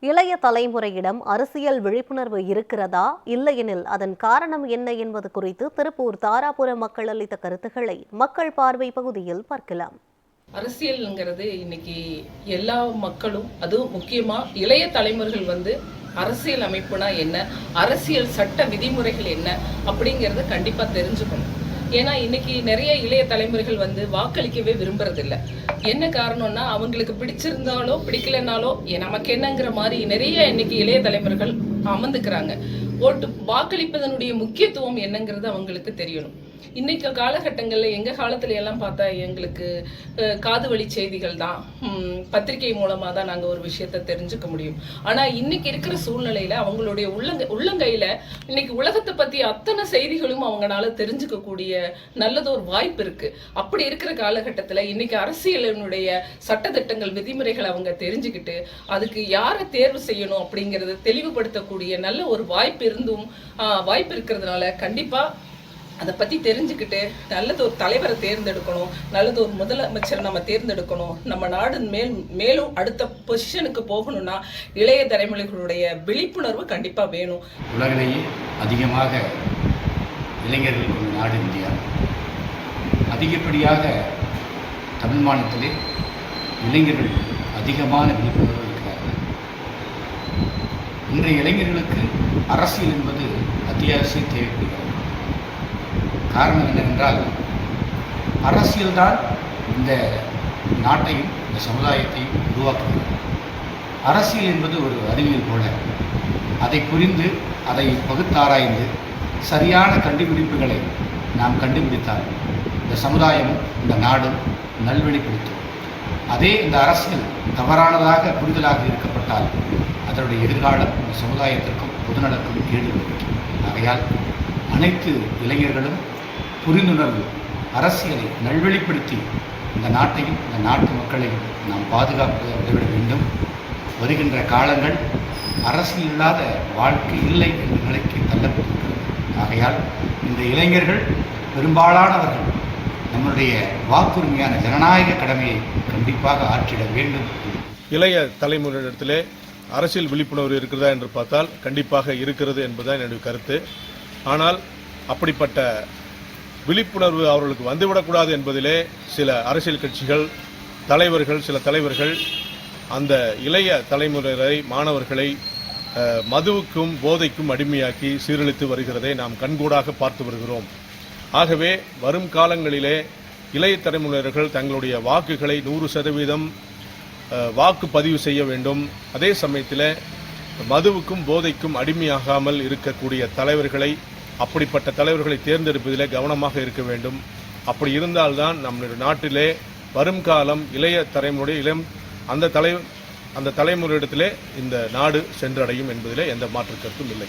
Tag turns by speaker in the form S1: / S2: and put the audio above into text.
S1: இளைய தலைமுறையிடம் அரசியல் விழிப்புணர்வு இருக்கிறதா, இல்லையெனில் அதன் காரணம் என்ன என்பது குறித்து திருப்பூர் தாராபுர மக்கள் அளித்த கருத்துக்களை மக்கள் பார்வை பகுதியில் பார்க்கலாம்.
S2: அரசியல்ங்கிறது இன்னைக்கு எல்லா மக்களும், அதுவும் முக்கியமா இளைய தலைமுறைகள் அரசியல் அமைப்புனா என்ன, அரசியல் சட்ட விதிமுறைகள் என்ன அப்படிங்கறத கண்டிப்பா தெரிஞ்சுக்கணும். ஏன்னா இன்னைக்கு நிறைய இளைய தலைமுறைகள் வாக்களிக்கவே விரும்புறதில்ல. என்ன காரணம்னா, அவங்களுக்கு பிடிச்சிருந்தாலோ பிடிக்கலனாலோ நமக்கு என்னங்கிற மாதிரி நிறைய இன்னைக்கு இளைய தலைமுறைகள் அமர்ந்துக்கிறாங்க. வாக்களிப்பதனுடைய முக்கியத்துவம் என்னங்கிறது அவங்களுக்கு தெரியணும். இன்னைக்கு காலகட்டங்களில் எங்க காலத்துல எல்லாம் பார்த்தா எங்களுக்கு காது வழி செய்திகள் தான், பத்திரிகை மூலமா தான் நாங்க ஒரு விஷயத்த தெரிஞ்சுக்க முடியும். ஆனா இன்னைக்கு இருக்கிற சூழ்நிலையில அவங்களுடைய உள்ளங்கையில இன்னைக்கு உலகத்தை பத்தி அத்தனை செய்திகளும் அவங்களால தெரிஞ்சுக்க கூடிய நல்லதொரு வாய்ப்பு இருக்கு. அப்படி இருக்கிற காலகட்டத்துல இன்னைக்கு அரசியலினுடைய சட்டத்திட்டங்கள் விதிமுறைகள் அவங்க தெரிஞ்சுக்கிட்டு அதுக்கு யாரை தேர்வு செய்யணும் அப்படிங்கறத தெளிவுபடுத்தக்கூடிய நல்ல ஒரு வாய்ப்பு இருக்கிறதுனால கண்டிப்பா அதை பற்றி தெரிஞ்சுக்கிட்டு நல்லது ஒரு தலைவரை தேர்ந்தெடுக்கணும், நல்லது ஒரு முதலமைச்சரை நம்ம தேர்ந்தெடுக்கணும். நம்ம நாடு மேலும் அடுத்த பொசிஷனுக்கு போகணும்னா இளைய தலைமுறைகளுடைய விழிப்புணர்வு கண்டிப்பாக வேணும்.
S3: உலகிலேயே அதிகமாக இளைஞர்கள் கொண்ட நாடு இந்தியா. அதிகப்படியாக தமிழ் மாநிலத்திலே இளைஞர்கள் அதிகமான விழிப்புணர்வு இருக்கிறார்கள். இன்றைய இளைஞர்களுக்கு அரசியல் என்பது அத்தியாவசியம் தேவைப்படுகிறது. காரணம் என்னவென்றால், அரசியல்தான் இந்த நாட்டையும் இந்த சமுதாயத்தையும் உருவாக்குகிறது. அரசியல் என்பது ஒரு அறிவியல் போல. அதை புரிந்து அதை பகுத்தாராய்ந்து சரியான கண்டுபிடிப்புகளை நாம் கண்டுபிடித்தால் இந்த சமுதாயமும் இந்த நாடும் நல்வழிப்படுத்தும். அதே இந்த அரசியல் தவறானதாக புரிதலாக இருக்கப்பட்டால் அதனுடைய எதிர்காலம் இந்த சமுதாயத்திற்கும் பொதுநலக்கும் கேடு விளைவிக்கும். ஆகையால் அனைத்து இளைஞர்களும் புரிந்துணர்வு அரசியலை நல்வழிப்படுத்தி இந்த நாட்டையும் இந்த நாட்டு மக்களையும் நாம் பாதுகாப்பு விட வேண்டும். வருகின்ற காலங்கள் அரசியல் இல்லாத வாழ்க்கை இல்லை என்ற நிலைக்கு தள்ளப்பட்டிருக்கிறது. ஆகையால் இந்த இளைஞர்கள் பெரும்பாலானவர்கள் நம்முடைய வாக்குரிமையான ஜனநாயக கடமையை கண்டிப்பாக ஆற்றிட வேண்டும்.
S4: இளைய தலைமுறையிடத்திலே அரசியல் விழிப்புணர்வு இருக்கிறதா என்று பார்த்தால் கண்டிப்பாக இருக்கிறது என்பதுதான் என்னுடைய கருத்து. ஆனால் அப்படிப்பட்ட விழிப்புணர்வு அவர்களுக்கு வந்துவிடக்கூடாது என்பதிலே சில அரசியல் கட்சிகள் சில தலைவர்கள் அந்த இளைய தலைமுறையை மாணவர்களை மதுவுக்கும் போதைக்கும் அடிமையாக்கி சீரழித்து வருகிறதை நாம் கண்கூடாக பார்த்து வருகிறோம். ஆகவே வரும் காலங்களிலே இளைய தலைமுறையினர்கள் தங்களுடைய வாக்குகளை 100% வாக்குப்பதிவு செய்ய வேண்டும். அதே சமயத்தில் மதுவுக்கும் போதைக்கும் அடிமையாகாமல் இருக்கக்கூடிய அப்படிப்பட்ட தலைவர்களை தேர்ந்தெடுப்பதிலே கவனமாக இருக்க வேண்டும். அப்படி இருந்தால்தான் நம்முடைய நாட்டிலே வரும் காலம் இளைய தலைமுறை அந்த தலைமுறையிடத்திலே இந்த நாடு சென்றடையும் என்பதிலே எந்த மாற்று கருத்தும் இல்லை.